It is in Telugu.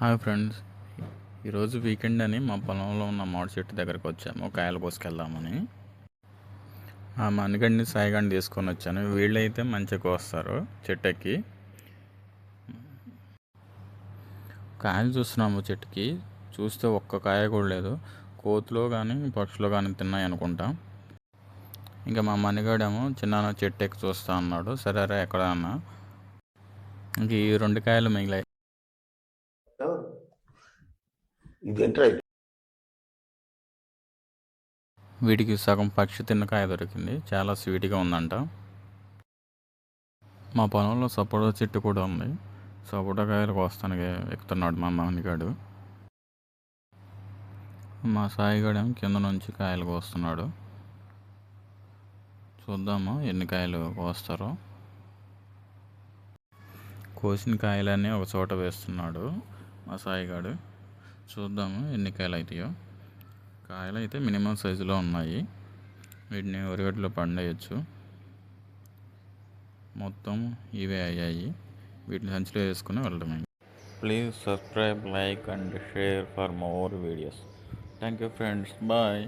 హాయ్ ఫ్రెండ్స్, ఈరోజు వీకెండ్ అని మా పొలంలో ఉన్న మామిడి చెట్టు దగ్గరకు వచ్చాము కాయలు కోసుకెళ్దామని. ఆ మనిగడిని సాయిగాడిని తీసుకొని వచ్చాను. వీళ్ళైతే మంచిగా కోస్తారు. చెట్టెక్కి కాయలు చూస్తున్నాము. చెట్టుకి చూస్తే ఒక్క కాయ కూడా లేదు. కోతులో కానీ పక్షులు కానీ తిన్నాయి అనుకుంటా. ఇంకా మా మనిగాడేమో చిన్న చెట్టు ఎక్కి చూస్తా అన్నాడు. సరేరా ఎక్కడ అన్నా. ఇంక ఈ 2 కాయలు మిగిలాయి. వీటికి సగం పక్షి తిన్న కాయ దొరికింది. చాలా స్వీట్గా ఉందంట. మా పొలంలో సపోటా చెట్టు కూడా ఉంది. సపోటా కాయలు కోస్తానికి ఎక్కుతున్నాడు మా మనిగాడు. మా సాయిగాడేమో కింద నుంచి కాయలు కోస్తున్నాడు. చూద్దాము ఎన్ని కాయలు కోస్తారో. కోసిన కాయలన్నీ ఒక చోట వేస్తున్నాడు మా సాయిగాడు. చూద్దాము ఎన్ని కాయలు అవుతాయో. కాయలు అయితే మినిమం సైజులో ఉన్నాయి. వీటిని ఒరిగడ్డలో పండేయచ్చు. మొత్తం ఇవే అయ్యాయి. వీటిని సంచిలో వేసుకుని వెళ్ళడమే. Please subscribe, like and share for more videos. Thank you friends. Bye.